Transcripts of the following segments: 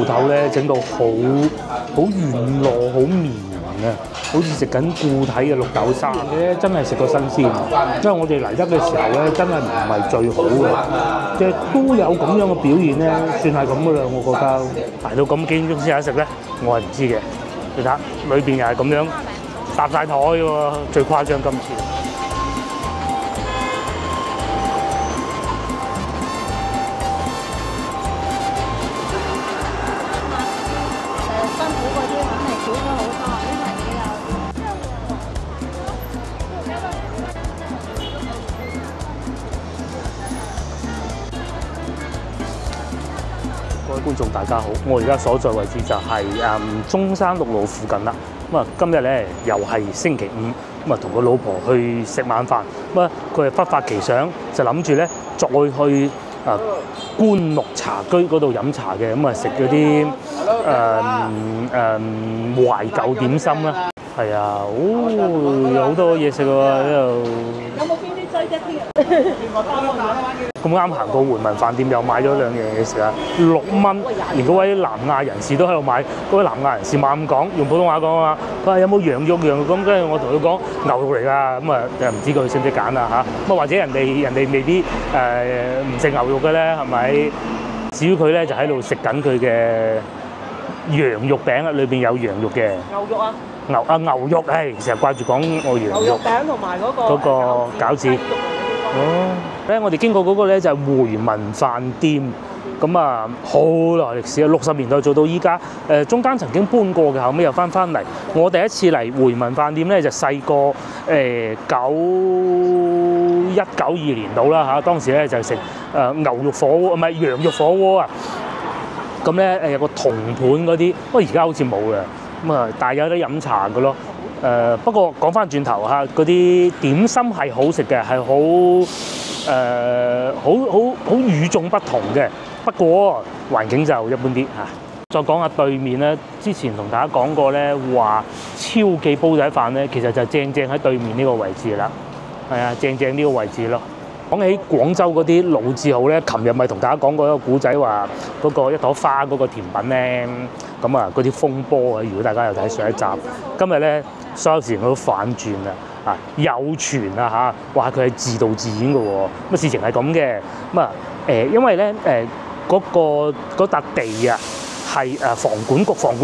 芋頭咧整到好軟糯、好綿啊，好似食緊固體嘅綠豆沙嘅，真係食過新鮮。因為我哋嚟得嘅時候咧，真係唔係最好嘅，即係都有咁樣嘅表現咧，算係咁噶啦。我覺得排到咁幾點鐘先有得食咧，我係唔知嘅。你睇裏邊又係咁樣搭晒台喎，最誇張今次。各位觀眾大家好，我而家所在位置就係中山六路附近啦。咁啊，今日咧又係星期五，咁啊同個老婆去食晚飯。咁啊，佢係忽發奇想，就諗住咧再去官祿茶居嗰度飲茶嘅。咁啊食嗰啲懷舊點心啦。係啊，有好多嘢食喎呢度。有冇邊啲追啫？聽日咁啱行過回民飯店，又買咗兩樣嘢食啊，6蚊，連嗰位南亞人士都喺度買。嗰位南亞人士猛咁講，用普通話講啊嘛，佢話有冇羊肉咁，跟住我同佢講牛肉嚟㗎，咁啊唔知佢識唔識揀啊嚇，咁啊或者人哋未必唔食牛肉嘅咧，係咪？至於佢咧就喺度食緊佢嘅羊肉餅啊，裏邊有羊肉嘅。牛肉啊？牛肉，成日掛住講我羊肉。牛肉餅同埋嗰個餃子。哦，咧我哋經過嗰個咧就係回民飯店，咁啊好耐歷史啊，60年代做到依家，中間曾經搬過嘅，後尾又翻嚟。我第一次嚟回民飯店咧就細個91、92年到啦嚇，當時咧就食牛肉火鍋，唔係羊肉火鍋啊。咁咧有個銅盤嗰啲，不過而家好似冇嘅，咁啊但係有得飲茶嘅咯。不過講翻轉頭嚇，嗰啲點心係好食嘅，係好與眾不同嘅。不過環境就一般啲嚇。再講下對面咧，之前同大家講過咧，話超記煲仔飯咧，其實就正喺對面呢個位置啦。係啊，正呢個位置咯。講起廣州嗰啲老字號咧，琴日咪同大家講過一個古仔，話嗰個一朵花嗰個甜品咧，咁啊嗰啲風波啊，如果大家有睇上一集，今日咧所有事情都反轉啦，有傳啊嚇，話佢係自導自演嘅喎，咁事情係咁嘅，咁啊因為咧嗰笪地啊係房管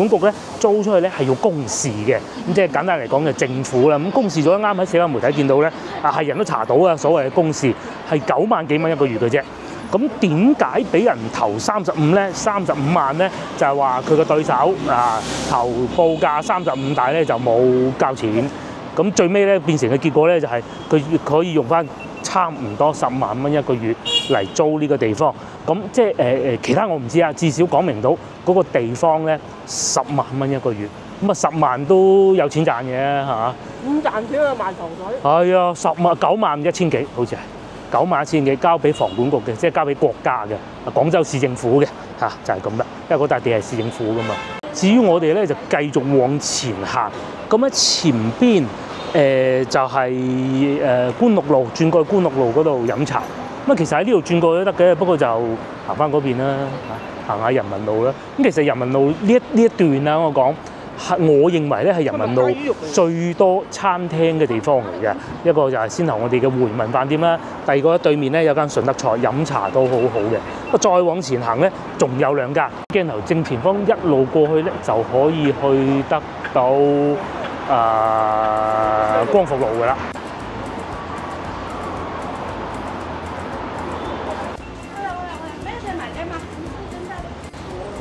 局咧租出去咧係要公示嘅，咁即係簡單嚟講就政府啦，咁公示咗啱喺社交媒體見到咧，係人都查到啊，所謂嘅公示係9萬幾蚊一個月嘅啫。咁點解俾人投35咧？35萬咧就係話佢個對手投報價35，但係咧就冇交錢。咁最尾咧變成嘅結果咧就係佢可以用翻差唔多10萬蚊一個月嚟租呢個地方。咁即係其他我唔知啊，至少講明到嗰個地方咧10萬蚊一個月。咁啊10萬都有錢賺嘅嚇。咁賺錢啊賣糖水。係啊，9萬1千幾好似係。9萬1千幾交俾房管局嘅，即係交俾國家嘅，廣州市政府嘅嚇，就係咁啦。因為嗰笪地係市政府噶嘛。至於我哋咧就繼續往前行，咁喺前邊就係官祿路，轉過去官祿路嗰度飲茶。咁啊其實喺呢度轉過去都得嘅，不過就行翻嗰邊啦，行下人民路啦。咁其實人民路呢一段啦，我講。我認為咧係人民路最多餐廳嘅地方嚟嘅，一個就係先頭我哋嘅回民飯店啦，第二個對面咧有間順德菜飲茶都好好嘅。不過再往前行咧，仲有2間。鏡頭正前方一路過去咧，就可以去得到光復路㗎啦。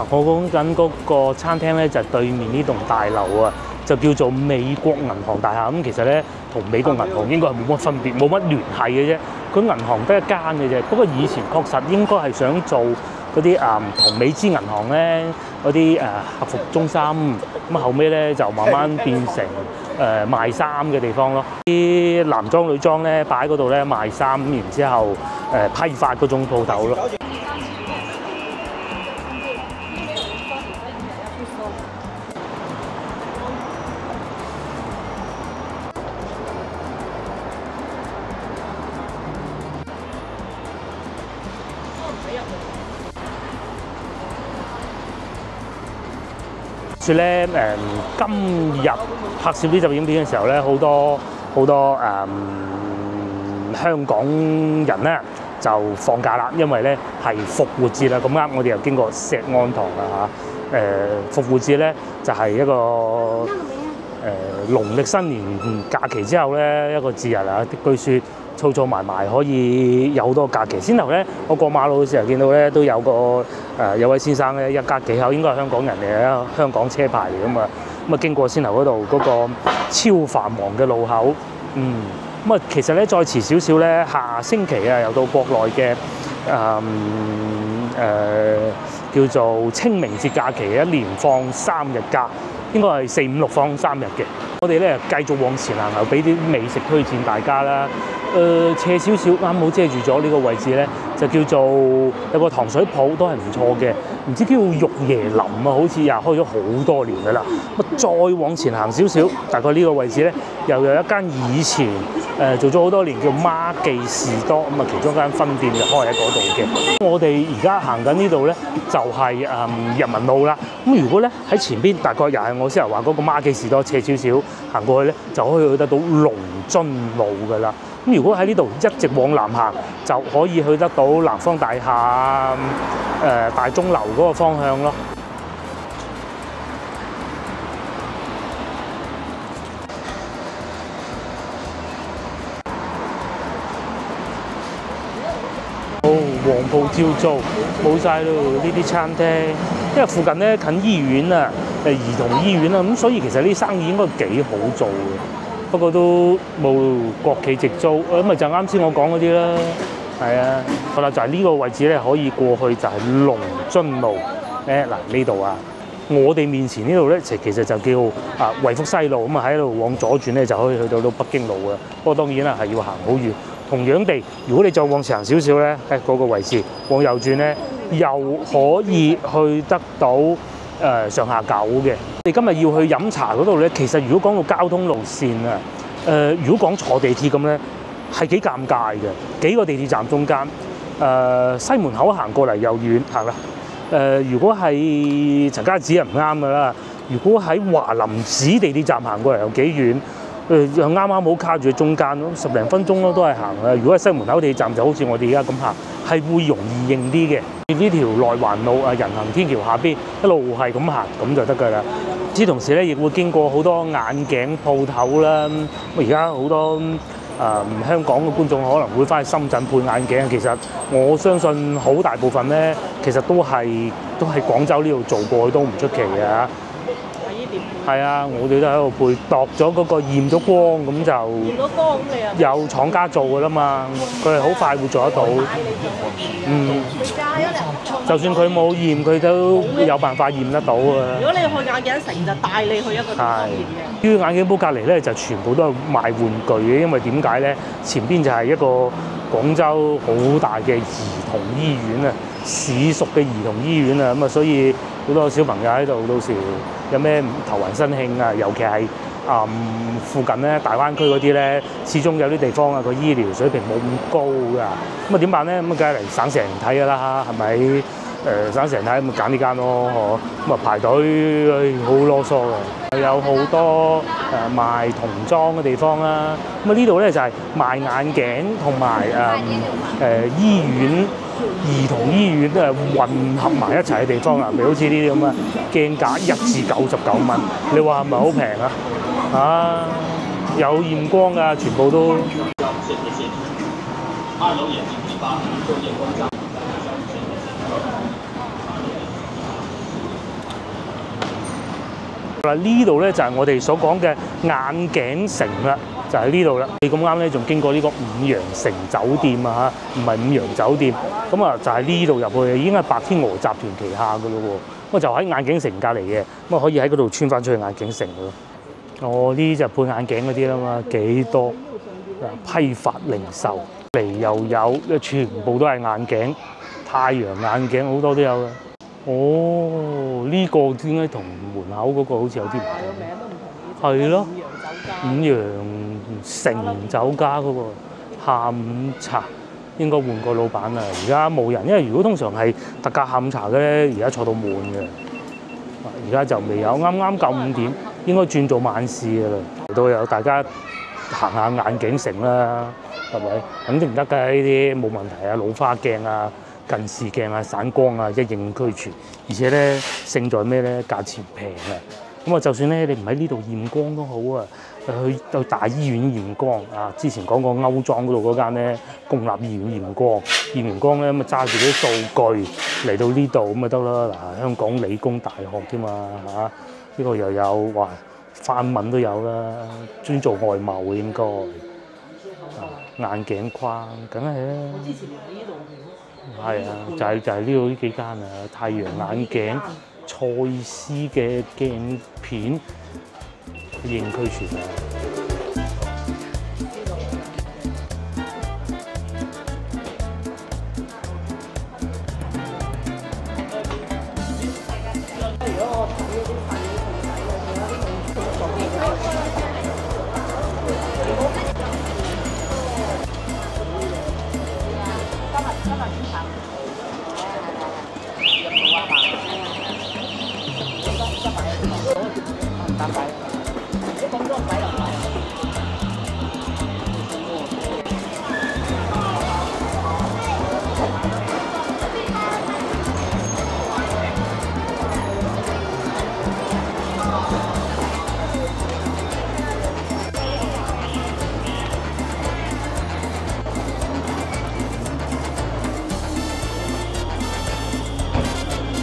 我講緊嗰個餐廳咧，就係對面呢棟大樓啊，就叫做美國銀行大廈。咁其實咧，同美國銀行應該係冇乜分別，冇乜聯繫嘅啫。佢銀行得一間嘅啫。不過以前確實應該係想做嗰啲同美資銀行咧嗰啲客服中心。咁後尾咧就慢慢變成賣衫嘅地方咯。啲男裝女裝咧擺喺嗰度咧賣衫，咁然之後批發嗰種鋪頭咯。說咧今日拍攝呢集影片嘅時候咧，好多香港人咧就放假啦，因為咧係復活節啦。咁啱我哋又經過石安堂啦嚇。復活節咧就係一個農曆新年假期之後咧一個節日啊。據說儲埋可以有好多假期。先頭咧我過馬路嘅時候見到咧都有個有位先生咧一家幾口，應該係香港人嚟嘅，香港車牌嚟㗎嘛。咁啊經過先頭嗰度嗰個超繁忙嘅路口，咁啊其實咧再遲少少咧，下星期啊又到國內嘅叫做清明節假期，一連放3日假，應該係4、5、6放3日嘅。我哋咧繼續往前行，又俾啲美食推薦大家啦。斜少少啱好遮住咗呢個位置咧，就叫做有個糖水鋪都係唔錯嘅，唔知叫玉椰林啊，好似又開咗好多年㗎啦。咁再往前行少少，大概呢個位置咧，又有一間以前做咗好多年叫孖記士多，咁啊其中一間分店就開喺嗰度嘅。我哋而家行緊呢度咧，就係人民路啦。咁如果咧喺前邊，大概又係我先頭話嗰個孖記士多斜少少行過去咧，就可以去得到龍津路㗎啦。咁如果喺呢度一直往南行，就可以去得到南方大廈、大鐘樓嗰個方向咯。黃埔招租冇晒咯，呢啲餐廳，因為附近咧近醫院啊，兒童醫院啊，咁所以其實呢啲生意應該幾好做嘅。不過都冇國企直租，咁咪就啱先我講嗰啲啦。係啊，好啦，就係呢個位置咧，可以過去就係龍津路。嗱呢度啊，我哋面前呢度咧，其實就叫惠福西路，咁啊喺度往左轉咧就可以去到北京路嘅。不過當然啦，係要行好遠。同樣地，如果你再往前行少少咧，嗰個位置往右轉咧，又可以去得到上下九嘅。你今日要去飲茶嗰度咧，其實如果講到交通路線啊，如果講坐地鐵咁咧，係幾尷尬嘅。幾個地鐵站中間，西門口行過嚟又遠，係啦。如果係陳家祠啊唔啱㗎啦。如果喺華林寺地鐵站行過嚟又幾遠。又啱啱好卡住喺中間咯，10零分鐘咯都係行啊！如果喺西門口地鐵站就好似我哋而家咁行，係會容易認啲嘅。呢條內環路人行天橋下邊一路係咁行咁就得㗎啦。與此同時咧，亦會經過好多眼鏡鋪頭啦。而家好多香港嘅觀眾可能會翻去深圳配眼鏡，其實我相信好大部分咧，其實都係廣州呢度做過都唔出奇嘅。係啊，我哋都喺度配度咗嗰個驗咗光，咁就驗咗光咁你有廠家做㗎啦嘛，佢係好快會做得到。就算佢冇驗，佢都有辦法驗得到㗎。如果你去眼鏡城，就帶你去一個地方驗嘅。於眼鏡鋪隔離咧，就全部都係賣玩具嘅，因為點解咧？前邊就係一個廣州好大嘅兒童醫院啊，市屬嘅兒童醫院啊，咁啊，所以好多小朋友喺度，到時有咩頭暈身興啊，尤其係附近咧大灣區嗰啲咧，始終有啲地方啊個醫療水平冇咁高㗎。咁啊點辦咧？咁啊梗係嚟省城睇㗎啦，係咪？省城睇咁咪揀呢間咯，咁啊排隊好囉嗦嘅。有好多賣童裝嘅地方啦。咁啊呢度咧就係賣眼鏡同埋醫院。兒童醫院都係混合埋一齊嘅地方啊，譬如好似呢啲咁啊，鏡架1至99蚊，你話係咪好平啊？有驗光㗎，全部都。嗱，呢度咧就係我哋所講嘅眼鏡城啦。就喺呢度啦，你咁啱咧，仲經過呢個五羊城酒店啊嚇，唔係五羊酒店，咁啊就喺呢度入去，已經係白天鵝集團旗下嘅咯喎，咁就喺眼鏡城隔離嘅，咁啊可以喺嗰度穿翻出去眼鏡城咯。哦，呢啲就配眼鏡嗰啲啦嘛，幾多批發零售嚟又有，全部都係眼鏡，太陽眼鏡好多都有嘅。哦，呢個點解同門口嗰個好似有啲唔同？係咯，五羊城酒家嗰個下午茶應該換個老闆啦，而家冇人，因為如果通常係特價下午茶嘅咧，而家坐到滿嘅。而家就未有，啱啱夠5點，應該轉做晚市㗎啦。都有大家行下眼鏡城啦，係咪？肯定得㗎，呢啲冇問題啊，老花鏡啊、近視鏡啊、散光啊一應俱全，而且咧勝在咩咧？價錢平啊！咁啊，就算咧你唔喺呢度驗光都好啊，去大醫院驗光啊！之前講過歐莊嗰度嗰間咧公立醫院驗光，驗完光咧咁啊揸住啲數據嚟到呢度咁咪得啦。嗱，香港理工大學添嘛嚇，呢個又有哇範文都有啦，專做外貿嘅應該。眼鏡框梗係啦。我之前喺呢度係啊，就係呢度呢幾間啊，太陽眼鏡。蔡司嘅鏡片應俱全啊！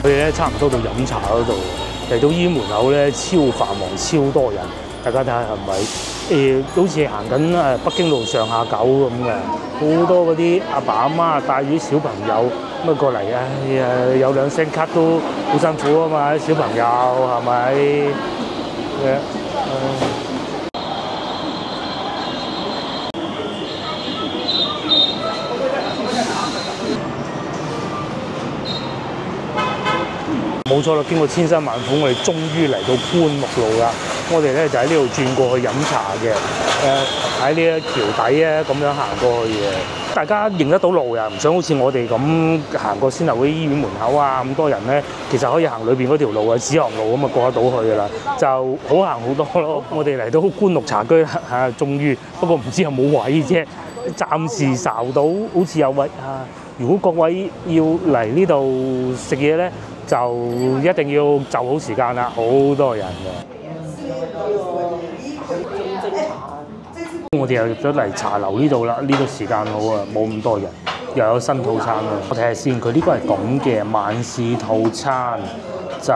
佢哋咧差唔多到飲茶嗰度，嚟到醫院門口咧超繁忙、超多人。大家睇下係咪？好似行緊北京路上下九咁嘅，好多嗰啲阿爸阿媽帶住啲小朋友咁啊過嚟，哎呀有2聲咳都好辛苦啊嘛，啲小朋友係咪？冇錯啦，經過千辛萬苦，我哋終於嚟到官禄路啦。我哋咧就喺呢度轉過去飲茶嘅，喺呢一橋底咧咁樣行過去嘅。大家認得到路呀，唔想好似我哋咁行過先頭嗰啲醫院門口啊咁多人咧，其實可以行裏邊嗰條路啊，紫航路咁啊過得到去㗎啦，就好行好多咯。我哋嚟到官禄茶居啦嚇，終於，不過唔知有冇位啫，暫時睄到好似有位啊。如果各位要嚟呢度食嘢咧，就一定要就好時間啦，好多人嘅。我哋又入咗嚟茶樓呢度啦，呢個時間好啊，冇咁多人，又有新套餐啦。我睇下先，佢呢個係咁嘅晚市套餐，就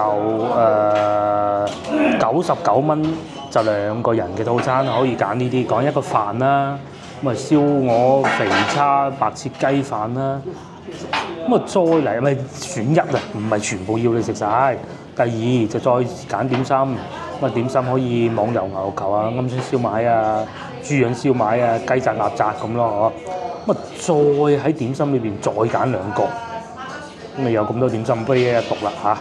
99蚊就2個人嘅套餐，可以揀呢啲，講一個飯啦。咁啊燒鵝、肥叉、白切雞飯啦，咁啊再嚟咪選一啊，唔係全部要你食晒。第二就再揀點心，咁啊點心可以網油牛球啊、鵪鶉燒賣啊、豬潤燒賣啊、雞雜鴨雜咁咯，咁啊再喺點心裏邊再揀2個，咁啊有咁多點心，不如一一讀啦嚇。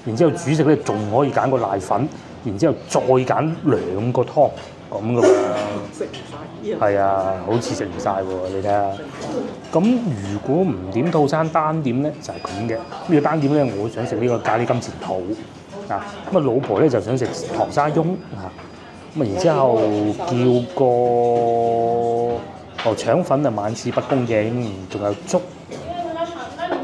然之後主食咧仲可以揀個瀨粉，然之後再揀2個湯咁噶喎。食唔晒，係啊，好似食唔晒喎，你睇下。咁如果唔點套餐單點咧，就係咁嘅。呢個單點咧，我想食呢個咖喱金錢肚啊。咁啊，老婆咧就想食糖沙翁啊。咁啊，然之後叫個腸粉啊，萬事不恭敬，仲有粥。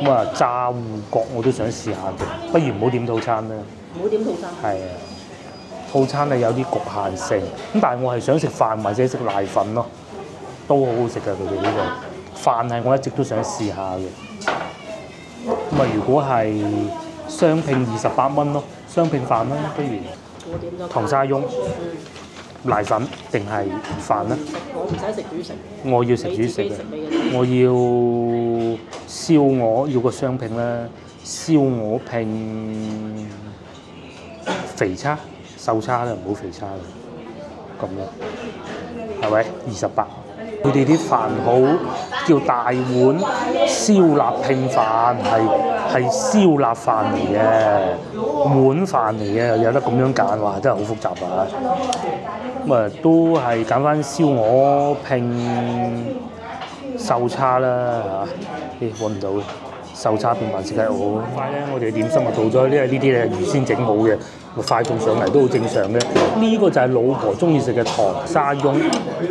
咁啊，炸芋角我都想試下嘅，不如唔好點套餐啦。唔好點套餐。係啊。套餐係有啲局限性，咁但係我係想食飯或者食瀨粉咯，都好好食㗎佢哋呢個飯係我一直都想試下嘅。咁啊，如果係雙拼28蚊咯，雙拼飯啦，不如。我點咗糖沙翁、瀨粉定係飯啦？我唔使食主食。我要食主食嘅，我要燒鵝，要個雙拼啦，燒鵝拼肥叉。瘦叉啦，唔好肥叉啦，咁樣係咪？28，佢哋啲飯好叫大碗燒臘拼飯，係燒臘飯嚟嘅，碗飯嚟嘅，有得咁樣揀，哇！真係好複雜啊！咁啊，都係揀翻燒鵝拼瘦叉啦嚇，揾唔到手叉變萬事雞好快咧，我哋嘅點心就到咗，因為呢啲咧係預先整好嘅，快送上嚟都好正常嘅。呢個就係老婆中意食嘅糖沙翁，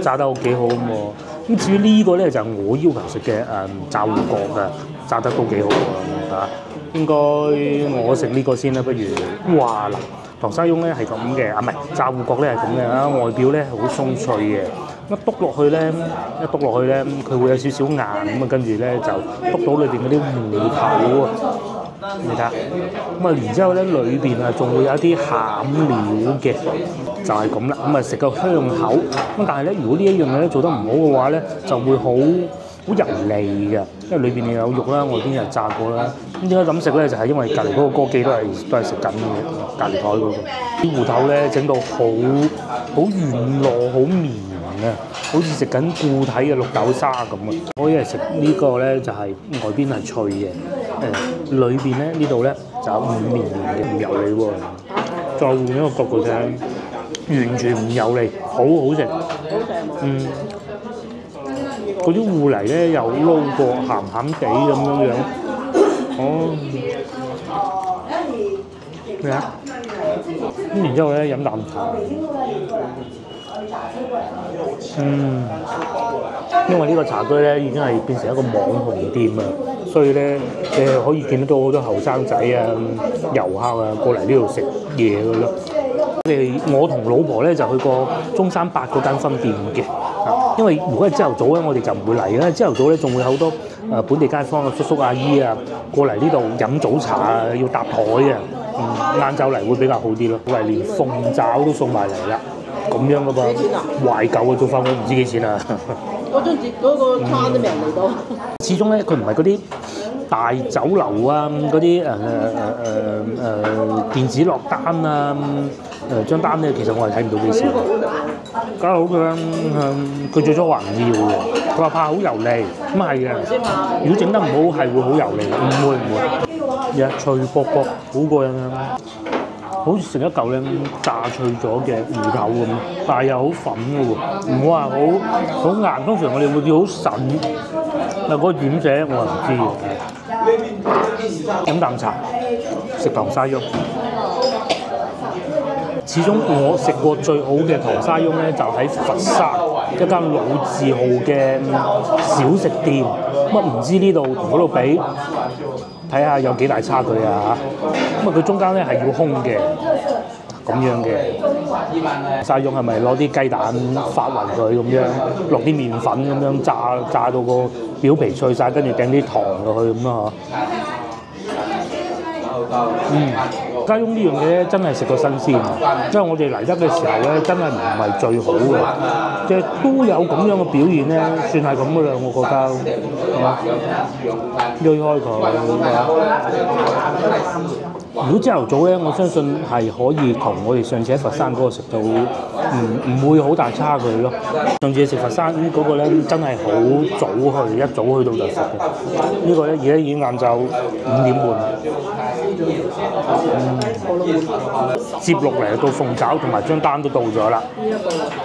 炸得幾好咁喎。咁至於呢個咧就係我要求食嘅炸芋角嘅，炸得都幾好喎嚇。應該我食呢個先啦，不如哇嗱，糖沙翁咧係咁嘅，唔係炸芋角咧係咁嘅啊，外表咧好鬆脆嘅。一篤落去咧，佢會有少少硬咁啊，跟住咧就篤到裏邊嗰啲芋頭啊，你睇下。咁啊，然之後咧裏邊啊仲會有一啲餡料嘅，就係咁啦。咁啊食個香口。咁但係咧，如果呢一樣嘢咧做得唔好嘅話咧，就會好油膩嘅，因為裏邊有肉啦，外邊又炸過啦。咁點解咁食咧？就係因為隔離嗰個哥記都係食緊嘅，隔離台嗰個啲芋頭咧整到好軟糯，好綿。好似食緊固體嘅綠豆沙咁啊！我以為食呢個咧就係外邊係脆嘅，裏邊咧呢度咧就有綿嘅，唔油膩喎。再換一個角度睇，完全唔油膩，好好食。嗰啲芋泥咧又撈過鹹鹹地咁樣。哦，咩啊？咁然之後咧飲啖茶。因為呢個茶居咧已經係變成一個網紅店啊，所以咧你係可以見得到好多後生仔啊、遊客啊過嚟呢度食嘢嘅咯。我同老婆咧就去過中山8嗰間分店嘅，因為如果係朝頭早咧，我哋就唔會嚟啦。朝頭早咧仲會好多本地街坊嘅叔叔阿姨啊過嚟呢度飲早茶啊，要搭台啊。晏晝嚟會比較好啲咯，嚟連鳳爪都送埋嚟啦。咁樣噶噃，懷舊嘅做法我唔知幾錢啊！嗰張紙嗰個餐都未嚟到。始終咧，佢唔係嗰啲大酒樓啊，嗰啲電子落單啊，張單咧其實我係睇唔到幾錢。梗係好嘅，佢最初話唔要嘅，佢話怕好油膩，咁係嘅。如果整得唔好係會好油膩，唔會，脆卜卜，好過癮啊！好似食一嚿咧炸脆咗嘅芋頭咁，但係又好粉嘅喎，唔好話好硬。通常我哋會叫好筍，但係嗰個點寫我係唔知嘅。飲啖茶，食糖沙翁。始終我食過最好嘅糖沙翁咧，就喺佛山一間老字號嘅小食店。乜唔知呢度同嗰度比？睇下有幾大差距啊！咁佢中間咧係要空嘅，咁樣嘅。沙翁係咪攞啲雞蛋發勻佢咁樣，落啲麵粉咁樣炸到個表皮脆晒，跟住掟啲糖落去咁咯嗬。沙翁呢樣嘢咧真係食過新鮮，因為我哋嚟得嘅時候咧真係唔係最好嘅，即係都有咁樣嘅表現咧，算係咁嘅啦，我覺得係嘛？鋸開佢。如果朝頭早咧，我相信係可以同我哋上次喺佛山嗰個食到唔會好大差距咯。上次食佛山嗰個咧真係好早去，一早去到就食嘅。呢個咧而家已經晏晝5點半。接落嚟到鳳爪同埋張單都到咗啦。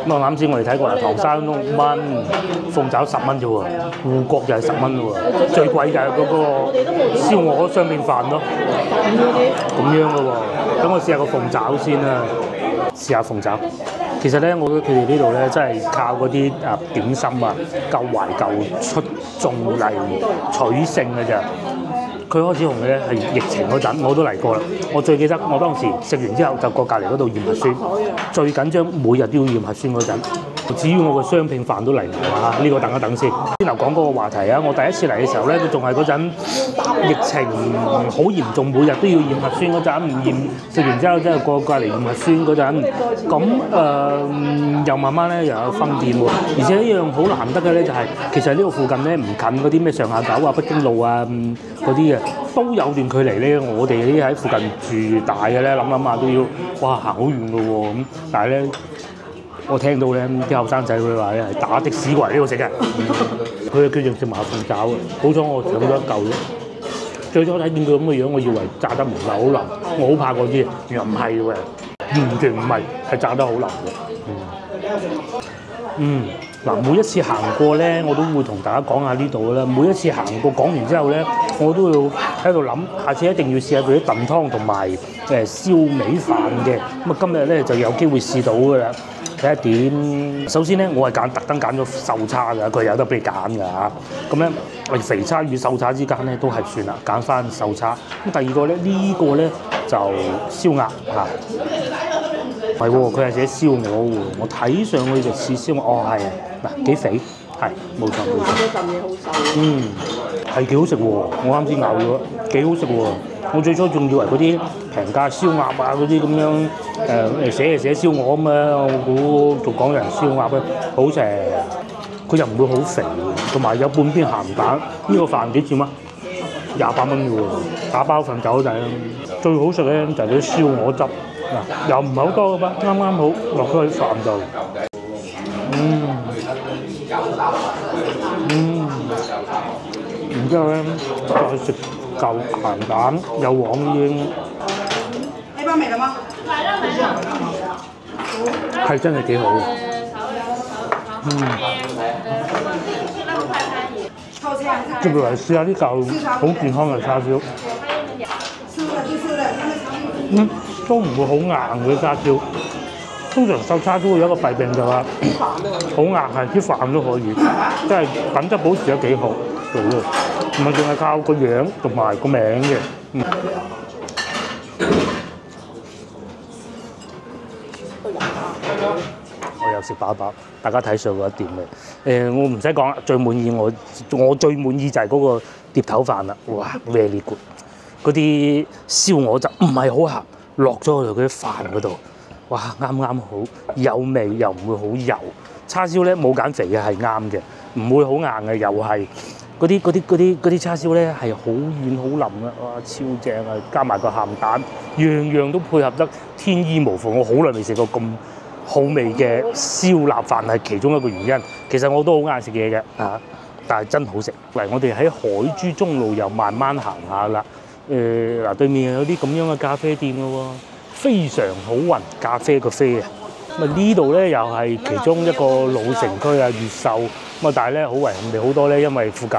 咁啊啱先我哋睇過啦，糖沙翁6蚊，鳳爪10蚊啫喎，芋角就係10蚊喎，最貴就係嗰個燒鵝雙面飯咯。咁樣嘅喎，等我試下個鳳爪先啦，試下鳳爪。其實咧，我覺得佢哋呢度咧真係靠嗰啲點心啊，夠懷舊出眾嚟取勝嘅咋。佢開始紅嘅咧係疫情嗰陣，我都嚟過啦。我最記得我當時食完之後就過隔離嗰度驗核酸，最緊張每日都要驗核酸嗰陣。至於我個雙拼飯都嚟埋啦，呢個等一等先。先頭講嗰個話題啊，我第一次嚟嘅時候咧，佢仲係嗰陣疫情好嚴重，每日都要驗核酸嗰陣，唔驗食完之後即係過隔離驗核酸嗰陣，咁又慢慢咧又有分店喎。而且一樣好難得嘅咧就係，其實呢個附近咧唔近嗰啲咩上下九啊、北京路啊嗰啲嘅，都有段距離咧。我哋啲喺附近住大嘅咧，諗下都要哇行好遠嘅喎咁，但係咧。我聽到咧啲後生仔佢話咧係打的士過嚟呢度食嘅，佢叫做食麻鳳爪嘅，好彩我搶咗一嚿啫。最初睇見佢咁嘅樣，我以為炸得唔係好腍，我好怕嗰啲，原來唔係喎，完全唔係，係炸得好腍嘅。嗱，每一次行過咧，我都會同大家講下呢度啦。每一次行過講完之後咧，我都要喺度諗，下次一定要試下佢啲燉湯同埋燒味飯嘅。咁啊，今日咧就有機會試到㗎啦。睇下點。首先咧，我係特登揀咗瘦叉㗎，佢有得俾你揀㗎嚇。咁咧，肥叉與瘦叉之間咧都係算啦，揀翻瘦叉。咁第二個咧，呢個咧就燒鴨嚇。唔係喎，佢係寫燒鵝喎。我睇上去就似燒鵝，哦係嗱幾肥，係冇錯冇錯。嗰陣嘢好瘦。係幾好食喎！我啱先咬咗，幾好食喎！我最初仲以為嗰啲平價燒鴨啊嗰啲咁樣寫燒鵝咁嘛，我估做港人燒鴨咧好食，佢又唔會好肥，同埋有半邊鹹蛋。呢個飯幾錢啊？28蚊嘅喎，打包份就好抵啦。最好食咧就係啲燒鵝汁。嗱，又唔係好多嘅噃，啱啱好落咗喺飯度。然之後咧，再食嚿鹹蛋，有黃煙。那包沒了嗎？係真係幾好。接落嚟試下呢嚿好健康嘅叉燒。都唔會好硬嘅叉燒。通常瘦叉都會有一個弊病就話好硬，係啲飯都可以，即係品質保持得幾好，唔係淨係靠個樣同埋個名嘅。我又食飽飽，大家睇上嗰一點嘅。我唔使講啦，最滿意我最滿意就係嗰個碟頭飯啦。哇 ，very good！ 嗰啲燒鵝汁唔係好鹹，落咗去嗰啲飯嗰度。哇，啱啱好，有味又唔會好油。叉燒咧冇揀肥嘅係啱嘅，唔會好硬嘅，又係嗰啲叉燒咧係好軟好腍啊！哇，超正啊！加埋個鹹蛋，樣樣都配合得天衣無縫。我好耐未食過咁好味嘅燒臘飯，係其中一個原因。其實我都好啱食嘢嘅嚇，但係真好食。嚟，我哋喺海珠中路又慢慢行下啦。嗱，對面有啲咁樣嘅咖啡店嘅喎。非常好運咖啡個啡啊！咁啊呢度咧又係其中一個老城區啊，越秀咁啊，但係咧好遺憾地好多咧，因為附近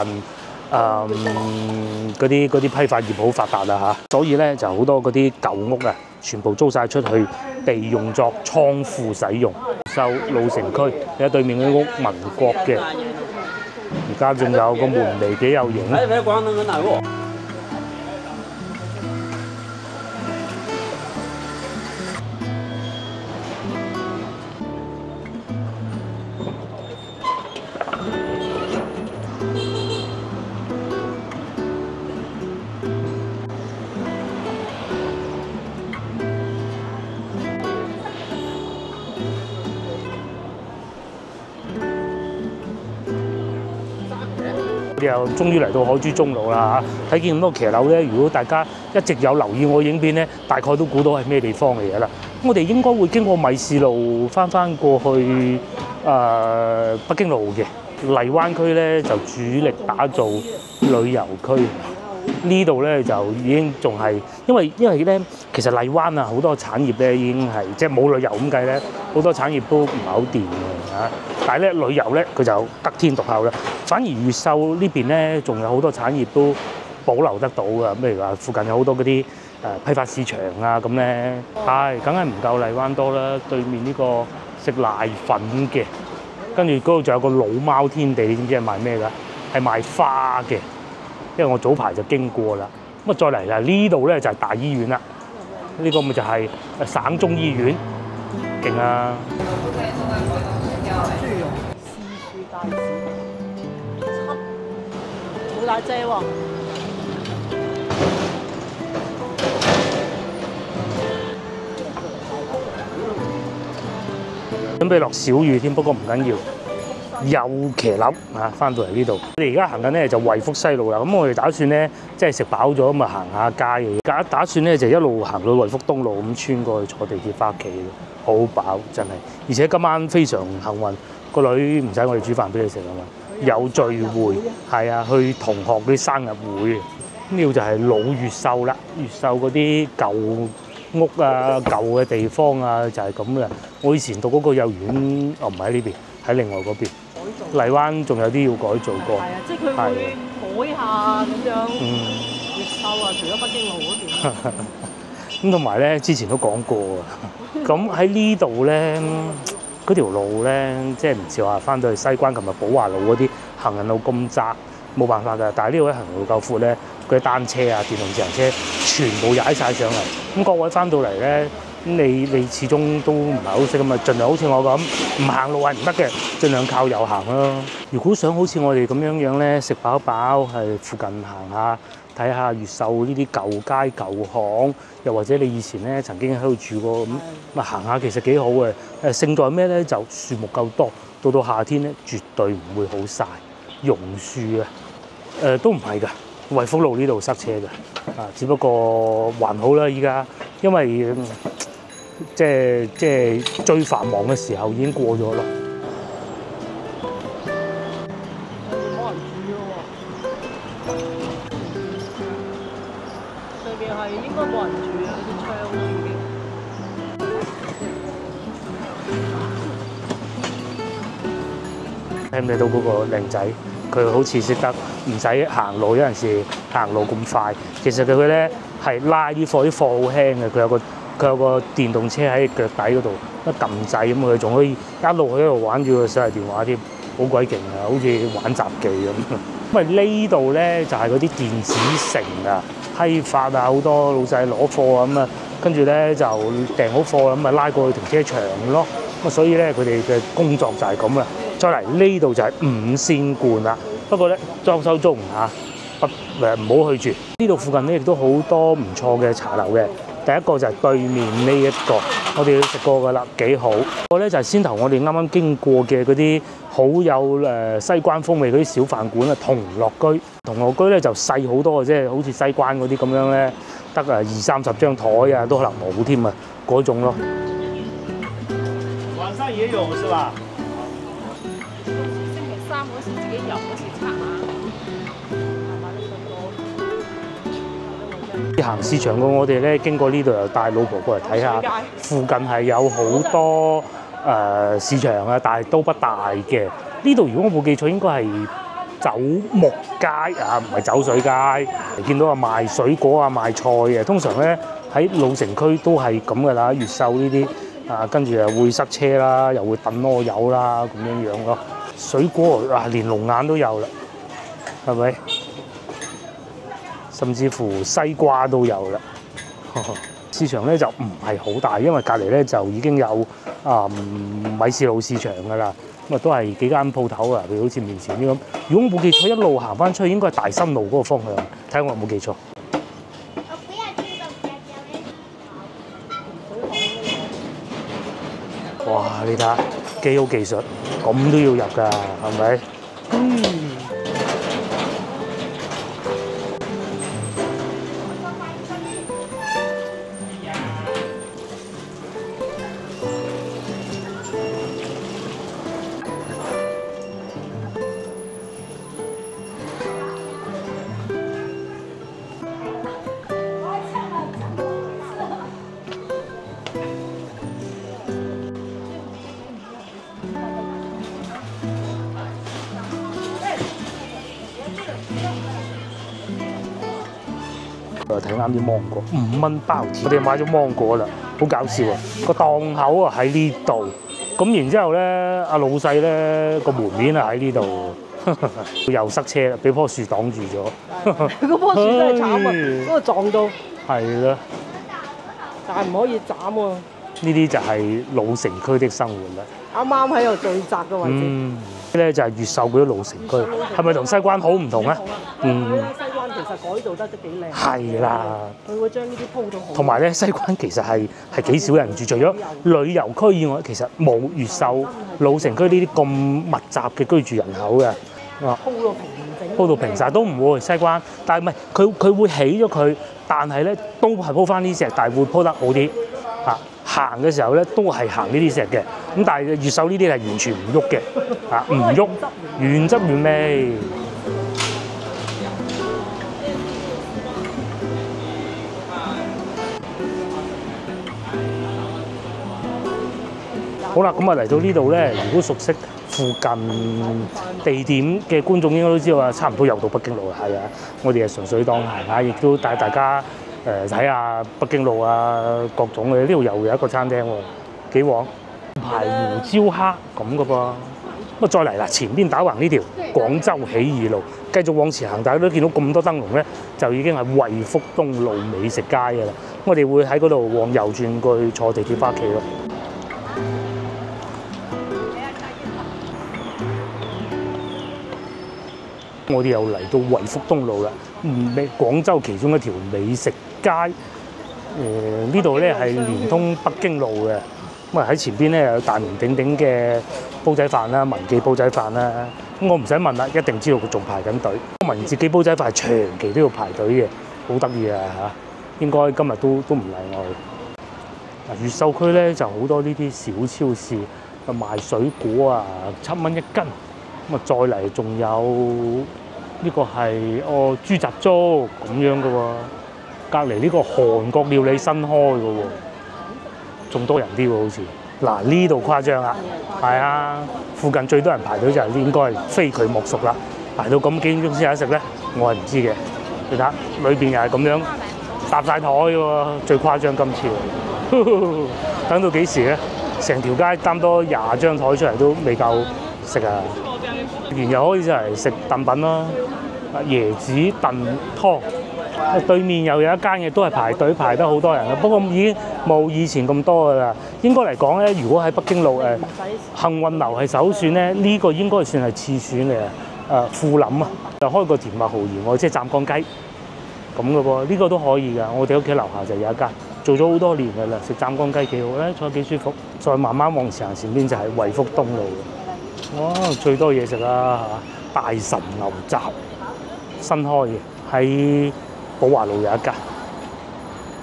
嗰啲批發業好發達啦嚇，所以咧就好多嗰啲舊屋啊，全部租晒出去，被用作倉庫使用。越秀老城區喺對面嗰啲屋民國嘅，而家仲有個門楣幾有型。又終於嚟到海珠中路啦嚇！睇見咁多騎樓咧，如果大家一直有留意我影片咧，大概都估到係咩地方嚟嘅啦。我哋應該會經過米士路翻過去北京路嘅荔灣區咧，就主力打造旅遊區。呢度咧就已經仲係因為咧，其實荔灣啊好多產業咧已經係即係冇旅遊咁計咧，好多產業都唔係好掂嘅嚇。但係咧旅遊咧佢就得天獨厚啦。反而越秀呢邊咧，仲有好多產業都保留得到㗎。譬如話附近有好多嗰啲批發市場啊咁咧，係梗係唔夠荔灣多啦。對面呢個食瀨粉嘅，跟住嗰度仲有個老貓天地，你知唔知係賣咩㗎？係賣花嘅。因為我早排就經過啦，咁啊再嚟啦，呢度咧就係大醫院啦，呢個咪就係省中醫院，勁啊！冇大隻喎。準備落小雨添，不過唔緊要。又騎樓啊，翻到嚟呢度。我哋而家行緊咧就惠福西路啦。咁我哋打算咧即係食飽咗咁啊行下街嘅。打算咧就一路行到惠福東路咁穿過去坐地鐵翻屋企好飽真係。而且今晚非常幸運，個女唔使我哋煮飯俾你食啊嘛。有聚會係啊，去同學啲生日會。呢度就係老越秀啦，越秀嗰啲舊屋啊、舊嘅地方啊就係咁啦。我以前讀嗰個幼兒園，唔喺呢邊，喺另外嗰邊。荔灣仲有啲要改造過。係啊，即係佢會改下咁樣。越秀啊，除咗北京路嗰邊。咁同埋咧，之前都講過啊。咁喺呢度咧，嗰條路咧，即係唔似話翻到去西關，琴日寶華路嗰啲行人路咁窄，冇辦法㗎。但係呢度啲行人路夠闊咧，嗰啲單車啊、電動自行車全部踩晒上嚟。咁各位翻到嚟咧，咁你始終都唔係好識㗎嘛，盡量好似我咁唔行路係唔得嘅，盡量靠右行咯。如果想好似我哋咁樣咧，食飽飽係附近行下。睇下越秀呢啲舊街舊巷，又或者你以前咧曾經喺度住過咁，咪行下其實幾好嘅。勝在咩咧？就樹木夠多，到夏天咧絕對唔會好曬，榕樹啊，都唔係㗎。惠福路呢度塞車㗎，只不過還好啦依家，因為即係最繁忙嘅時候已經過咗咯。係應該冇人住啊！啲窗都已經。睇唔睇到嗰個靚仔？佢好似識得唔使行路，有陣時行路咁快。其實佢咧係拉啲貨好輕嘅。佢有個電動車喺腳底嗰度，一撳掣咁，佢仲可以一路喺度玩住個手提電話添，好鬼勁啊！好似玩雜技咁。因為呢度咧就係嗰啲電子城啊。批發啊，好多老細攞貨啊咁啊，跟住咧就訂好貨咁啊，拉過去停車場咯。咁啊，所以咧佢哋嘅工作就係咁啦。再嚟呢度就係5仙觀啦。不過咧裝修中嚇，唔好去住。呢度附近咧亦都好多唔錯嘅茶樓嘅。第一個就係對面呢一個，我哋食過㗎啦，幾好。個咧就係先頭我哋啱啱經過嘅嗰啲好有西關風味嗰啲小飯館啊，同樂居。同樂居咧就細好多嘅啫，好似西關嗰啲咁樣咧，得20-30張台啊，都可能冇添啊，嗰種咯。晚上也有是吧？星期3嗰時自己入，嗰時拆下。行市場嘅我哋咧，經過呢度又帶老婆過嚟睇下，附近係有好多市場啊，但係都不大嘅。呢度如果我冇記錯，應該係酒木街啊，唔係酒水街。見到啊賣水果啊賣菜嘅，通常咧喺老城區都係咁噶啦。越秀呢啲啊，跟住又會塞車啦，又會等囉柚啦，咁樣樣咯。水果啊，連龍眼都有啦，係咪？甚至乎西瓜都有啦。市場咧就唔係好大，因為隔離咧就已經有米市路市場噶啦。咁啊都係幾間鋪頭啊，譬如好似面前啲咁。如果我冇記錯，一路行翻出去應該係大新路嗰個方向。睇下我有冇記錯。哇！你睇下幾好技術，咁都要入㗎，係咪？我睇啱啲芒果，5蚊包甜。我哋買咗芒果啦，好搞笑啊！個檔口啊喺呢度，咁然之後咧，阿老細咧個門面啊喺呢度，又塞車啦，俾棵樹擋住咗。嗰棵樹真係慘啊！嗰個撞到。係啦，但係唔可以斬喎。呢啲就係老城區的生活啦。啱啱喺度最窄嘅位置。呢咧就係越秀嗰啲老城區，係咪同西關好唔同啊？西關其實改造得都幾靚。係啦。佢會將呢啲鋪到好。同埋咧，西關其實係幾少人住，除咗旅遊區以外，其實冇越秀老城區呢啲咁密集嘅居住人口嘅。鋪到平晒都唔會西關，但係唔係佢會起咗佢，但係咧都係鋪翻啲石，但係會鋪得好啲嚇。行嘅時候咧都係行呢啲石嘅，咁但係越秀呢啲係完全唔喐嘅，唔喐，原汁原味。好啦，咁啊嚟到呢度咧，如果熟悉附近地點嘅觀眾應該都知道啊，差唔多又到北京路啦，係啊，我哋係純粹當行下，亦都帶大家睇下北京路啊各種嘅。呢度又有一個餐廳喎，幾旺，排胡椒蝦咁嘅噃。咁啊再嚟啦，前邊打橫呢條廣州起義路，繼續往前行，大家都見到咁多燈籠咧，就已經係惠福東路美食街嘅啦。我哋會喺嗰度往右轉過去坐地鐵翻屋企咯。我哋又嚟到惠福東路啦，廣州其中一條美食街。呢度咧係連通北京路嘅。咁啊喺前邊咧有大名鼎鼎嘅煲仔飯啦，文記煲仔飯啦。咁我唔使問啦，一定知道佢仲排緊隊。文記煲仔飯長期都要排隊嘅，好得意啊嚇！應該今日都唔例外。嗱，越秀區咧就好多呢啲小超市，賣水果啊，7蚊一斤。咁啊再嚟仲有呢個係豬雜粥咁樣嘅喎。隔離呢個韓國料理新開嘅喎。仲多人啲喎，好似嗱呢度誇張啦，係啊，附近最多人排隊就係應該係非佢莫屬啦，排到咁幾點鐘先有得食咧，我係唔知嘅。你睇裏邊又係咁樣搭晒台喎，最誇張今次，等到幾時咧？成條街擔多20張台出嚟都未夠食啊！然又可以就嚟食燉品啦，椰子燉湯。對面又有一間嘅，都係排隊排得好多人啦。不過已經冇以前咁多㗎啦。應該嚟講咧，如果喺北京路幸運樓係首選咧，呢個應該算係次選嚟啊。富林啊，就開個甜蜜蠔鹽喎，即係湛江雞咁嘅噃。呢個都可以㗎。我哋屋企樓下就有一間，做咗好多年㗎啦。食湛江雞幾好咧，坐得幾舒服。再慢慢往前行，前邊就係惠福東路。哇，最多嘢食啦嚇！大神牛雜新開嘅喺寶華路有一間，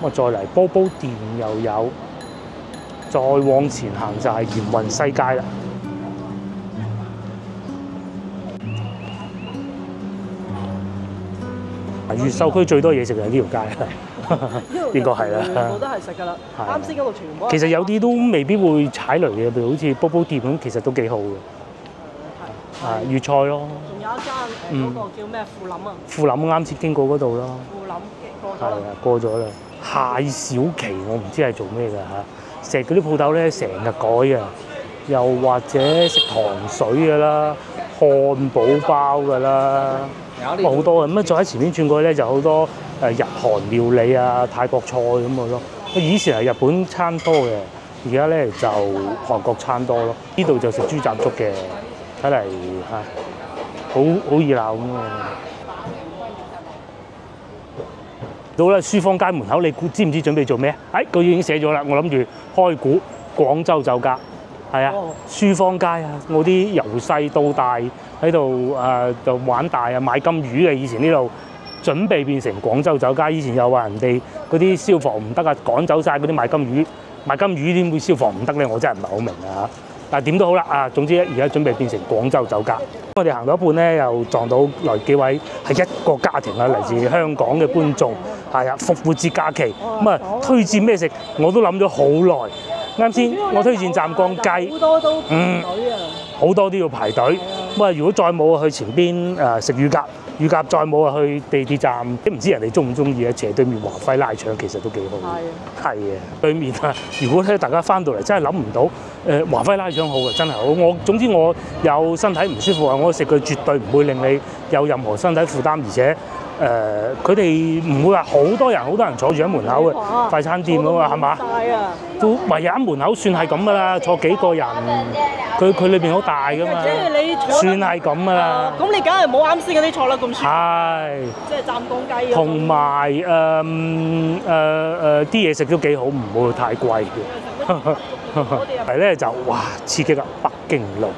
咁啊再嚟煲煲店又有，再往前行就係鹽運西街啦。越秀區最多嘢食就係呢條街，應該係啦。全部都係食㗎啦。啱先嗰度全部。其實有啲都未必會踩雷嘅，譬如好似煲煲店咁，其實都幾好嘅。粵菜咯。仲有一間嗰個叫咩富林啊？富林啱先經過嗰度咯。富林過咗啦。係啊，過咗啦。蟹小旗我唔知係做咩㗎嚇，成嗰啲鋪頭咧成日改嘅，又或者食糖水㗎啦、漢堡包㗎啦，好多嘅。咁啊再喺前面轉過去咧就好多日韓料理啊、泰國菜咁嘅咯。以前係日本餐多嘅，而家咧就韓國餐多咯。呢度就食豬雜粥嘅。睇嚟嚇，好熱鬧咁啊！到啦，書坊街門口，你知唔知準備做咩？佢已經寫咗啦，我諗住開估廣州酒家，係啊，書坊街啊，我啲由細到大喺度就玩大啊，買金魚嘅，以前呢度準備變成廣州酒家。以前又話人哋嗰啲消防唔得啊，趕走晒嗰啲賣金魚，賣金魚點會消防唔得咧？我真係唔係好明啊！但係點都好啦總之而家準備變成廣州酒家。我哋行到一半咧，又撞到來幾位係一個家庭啊，嚟自香港嘅觀眾，係啊，復活節假期咁啊，推薦咩食我都諗咗好耐。啱先我推薦湛江雞，好多都排隊啊，好多都要排隊。咁啊，如果再冇去前邊食乳鴿，乳鴿再冇去地鐵站，都唔知人哋中唔中意啊？斜對面華輝拉腸其實都幾好，係啊，對面啊，如果咧大家翻到嚟真係諗唔到。華輝拉腸好嘅，真係好。總之我有身體唔舒服啊，我食佢絕對唔會令你有任何身體負擔，而且佢哋唔會話好多人坐住喺門口嘅快餐店啊嘛，係嘛？都唯有喺門口算係咁噶啦，坐幾個人，佢裏邊好大噶嘛，即係你坐算係咁噶啦。咁你梗係冇啱先嗰啲坐得咁舒服。係。即係湛江雞啊。同埋啲嘢食都幾好，唔會太貴嘅。係咧就哇刺激啊！北京路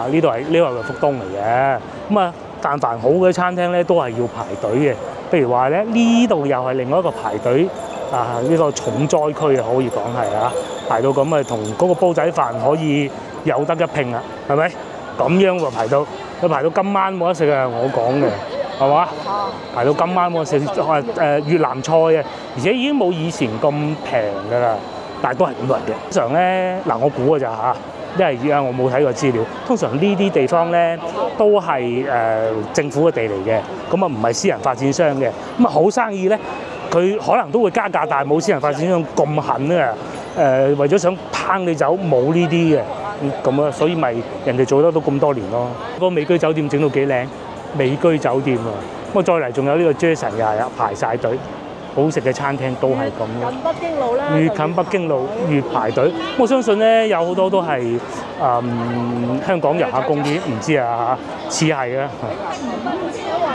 呢度係惠福東嚟嘅。咁啊，但凡好嘅餐廳咧都係要排隊嘅。譬如話咧，呢度又係另外一個排隊呢個重災區啊，可以講係排到咁啊，同嗰個煲仔飯可以有得一拼啊，係咪？咁樣喎排到今晚冇得食啊！我講嘅係嘛？排到今晚冇得食越南菜啊，而且已經冇以前咁平㗎啦。但係都係咁多人嘅。通常咧嗱，我估㗎咋嚇，因為而家我冇睇過資料。通常呢啲地方咧都係政府嘅地嚟嘅，咁啊唔係私人發展商嘅。咁啊好生意咧，佢可能都會加價，但係冇私人發展商咁狠啊！為咗想拚你走，冇呢啲嘅咁啊，所以咪人哋做得到咁多年咯。個美居酒店整到幾靚，美居酒店啊！咁啊再嚟仲有呢個 Jason 又係排晒隊。好食嘅餐廳都係咁嘅。近北京路咧，越近北京路越排隊。我相信咧有好多都係香港遊客公園，唔知啊似係啊。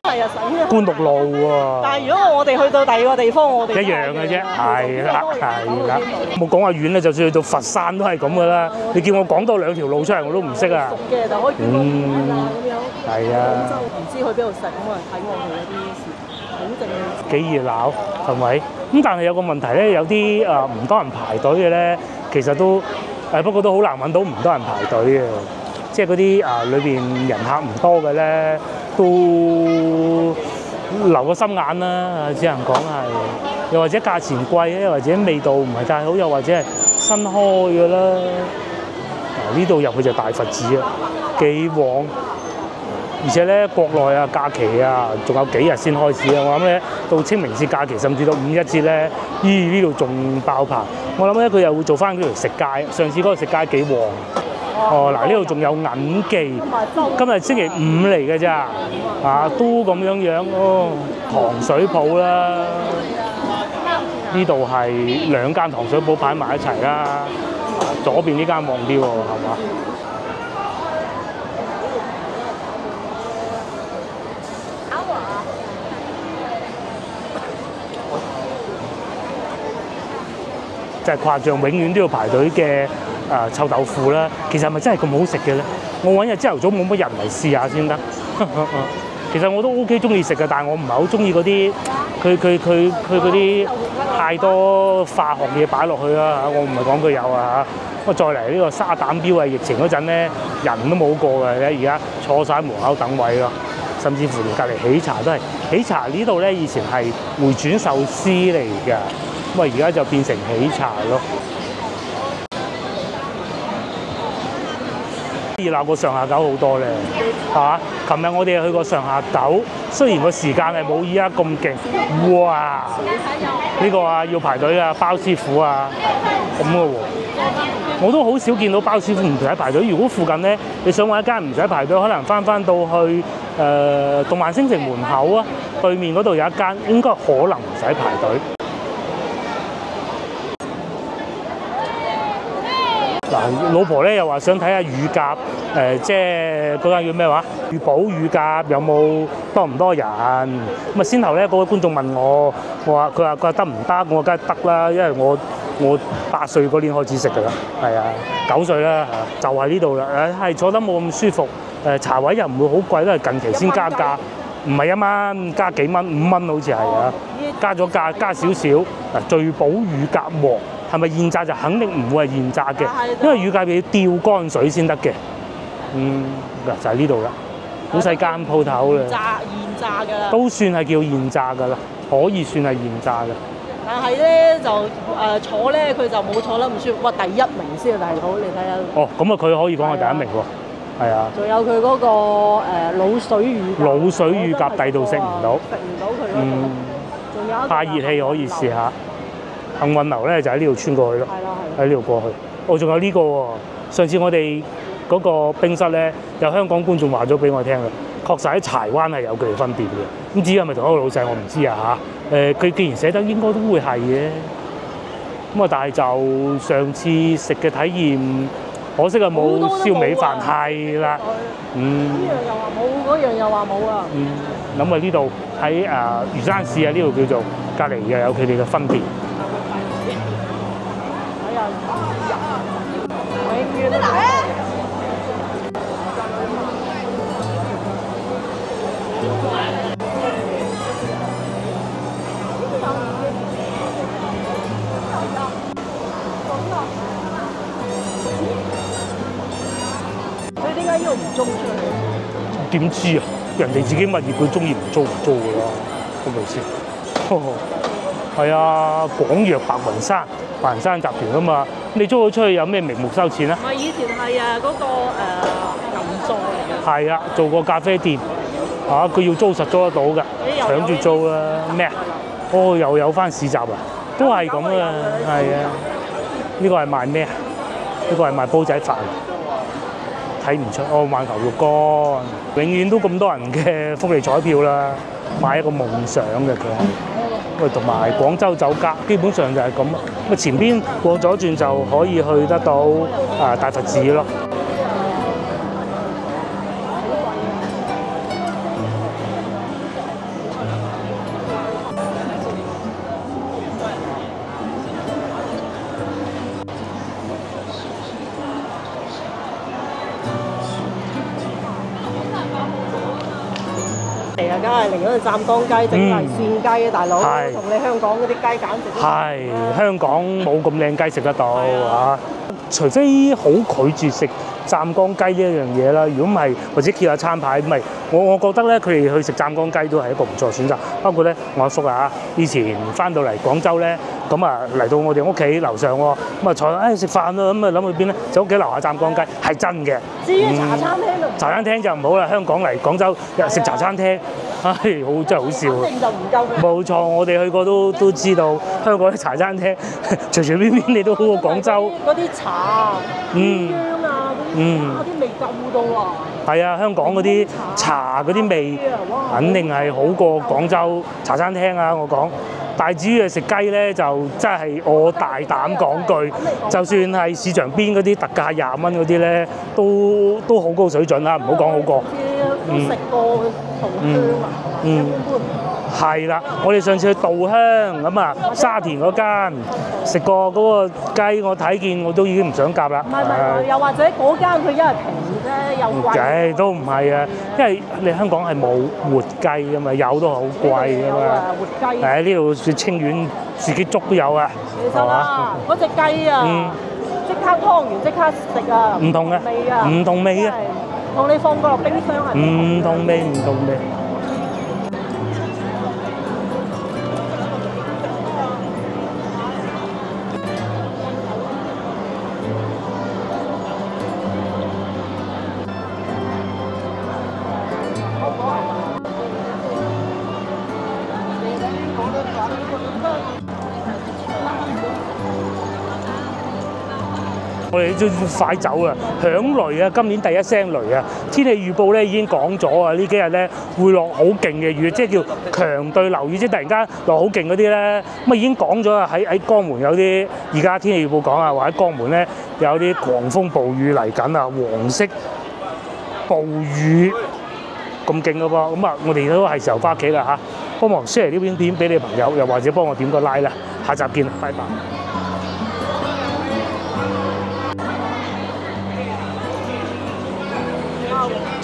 係啊，官祿路喎。但係如果我哋去到第二個地方，我哋一樣嘅啫，係啦係啦。冇講話遠咧，就算去到佛山都係咁噶啦。你叫我講多兩條路出嚟，我都唔識啊。熟嘅就可以見到面啊咁樣。係啊。廣州唔知去邊度食，咁啊睇我哋嗰啲事。幾熱鬧係咪？咁但係有個問題咧，有啲唔多人排隊嘅咧，其實都不過都好難揾到唔多人排隊嘅，即係嗰啲裏邊人客唔多嘅咧，都留個心眼啦，只能講係。又或者價錢貴，又或者味道唔係太好，又或者係新開嘅啦。呢度入去就大佛寺啊，幾旺。而且咧，國內啊假期啊，仲有幾日先開始啊！我諗咧，到清明節假期，甚至到五一節咧，呢度仲爆棚。我諗咧，佢又會做翻嗰條食街。上次嗰個食街幾旺。哦，嗱，呢度仲有銀記，今日星期五嚟嘅咋，都咁樣哦。糖水鋪啦，呢度係兩間糖水鋪擺埋一齊啦。左邊呢間旺啲喎，係嘛？就係誇張，永遠都要排隊嘅臭豆腐啦。其實係咪真係咁好食嘅咧？我揾日朝頭早冇乜人嚟試下先得。其實我都 OK 中意食嘅，但係我唔係好中意嗰啲佢嗰啲太多化學嘢擺落去啦。我唔係講佢有啊。我再嚟呢個沙膽標啊，疫情嗰陣咧人都冇過嘅，而家坐晒門口等位咯。甚至乎連隔離喜茶都係喜茶呢度咧，以前係回轉壽司嚟㗎。咁啊，而家就變成喜茶咯。熱鬧過上下九好多咧，係嘛？琴日我哋去過上下九，雖然個時間係冇依家咁勁，哇！呢個啊要排隊啊，包師傅啊咁嘅喎。我都好少見到包師傅唔使排隊。如果附近咧，你想揾一間唔使排隊，可能翻到去動漫星城門口啊，對面嗰度有一間，應該可能唔使排隊。嗱，老婆咧又話想睇下乳鴿，即係嗰間叫咩話？御寶乳鴿有冇多唔多人？咁啊，先後咧嗰位觀眾問我，佢話得唔得？我梗係得啦，因為我8歲嗰年開始食㗎啦，係啊，9歲啦，就係呢度啦。係坐得冇咁舒服，茶位又唔會好貴，都係近期先加價，唔係1蚊，加幾蚊，5蚊好似係啊，加咗價，加少少。嗱，聚寶乳鴿王。係咪現炸就肯定唔會係現炸嘅，因為乳鴿要吊乾水先得嘅。嗱就係呢度啦，好細間鋪頭啦。現炸㗎啦。都算係叫現炸㗎啦，可以算係現炸㗎。但係咧就坐咧，佢就冇坐得咁舒服。哇！第一名先啊，大佬，你睇下。哦，咁啊，佢可以講係第一名喎。係啊。仲有佢嗰個滷水乳鴿。滷水乳鴿第度食唔到。食唔到佢嗰度。仲有。怕熱氣可以試下。幸運樓咧就喺呢度穿過去咯，喺呢度過去。哦，仲有呢個喎，上次我哋嗰個冰室咧，有香港觀眾話咗俾我聽啦，確實喺柴灣係有佢哋分店嘅。咁至於係咪同一個老細，我唔知啊嚇。佢既然寫得，應該都會係嘅。咁啊，但係就上次食嘅體驗，可惜啊冇燒味飯，係啦。呢樣又話冇，嗰樣又話冇啊。咁啊呢度喺魚生市啊，呢度叫做隔離又有佢哋嘅分店。永遠都嚟啊！佢點解呢度唔租出去？點知啊？人哋自己物業佢中意唔租唔租㗎啦，係咪先？係啊，廣藥白雲山華人山集團啊嘛。你租咗出去有咩名目收錢啊？唔係以前係嗰個銀座嚟嘅。係啊，做過咖啡店啊，佢要租實租得到㗎，搶住租啦。咩啊？哦，又有翻市集啊，都係咁啊，係啊。呢個係賣咩啊？呢個係賣煲仔飯。睇唔出哦，環球肉乾，永遠都咁多人嘅福利彩票啦，買一個夢想嘅佢係，同埋廣州酒家基本上就係咁。咁前邊過咗轉就可以去得到大佛寺咯。梗係寧願去湛江雞整係鮮雞啊，大佬，同你香港嗰啲雞簡直係香港冇咁靚雞食得到啊！除非好拒絕食湛江雞呢一樣嘢啦，如果唔係或者揭下餐牌，唔係我覺得咧，佢哋去食湛江雞都係一個唔錯選擇。包括咧，我阿叔啊，以前翻到嚟廣州咧，咁啊嚟到我哋屋企樓上喎，咁啊坐食飯啊，咁啊諗去邊咧？就屋企樓下湛江雞係真嘅。至於茶餐廳就茶餐廳就唔好啦，香港嚟廣州食茶餐廳，唉，真係好笑。肯定就唔夠。冇錯，我哋去過都知道，香港啲茶餐廳隨隨便便你都好過廣州。嗰啲茶啊，薑啊，嗰啲味夠到啊！係啊，香港嗰啲茶嗰啲味肯定係好過廣州茶餐廳啊！我講，但係至於係食雞咧，就真係我大膽講句，就算係市場邊嗰啲特價20蚊嗰啲咧，都好高水準啦，唔好講好過。都食過同鄉啊，一般。係啦，我哋上次去稻香咁啊，沙田嗰間食過嗰個雞，我睇見我都已經唔想夾啦。唔係，又或者嗰間佢因為平啫，又貴。都唔係啊，因為你香港係冇活雞㗎嘛，有都好貴㗎嘛。活雞。呢度清遠自己捉都有啊。其實啦，嗰隻雞啊，即刻劏完即刻食啊，唔同嘅味啊，唔同味啊，同你放過落冰箱係唔同味，唔同味。我哋都快走啊！響雷啊，今年第一聲雷啊！天氣預報咧已經講咗啊，呢幾日咧會落好勁嘅雨，即係叫強對流雨，即係突然間落好勁嗰啲咧。咁啊已經講咗啊，喺江門有啲，而家天氣預報講啊，話喺江門咧有啲狂風暴雨嚟緊啊，黃色暴雨咁勁嘅噃。咁啊，我哋都係時候翻屋企啦嚇，幫忙 share 呢邊片俾你朋友，又或者幫我點個 like 啦。下集見，拜拜。Wow.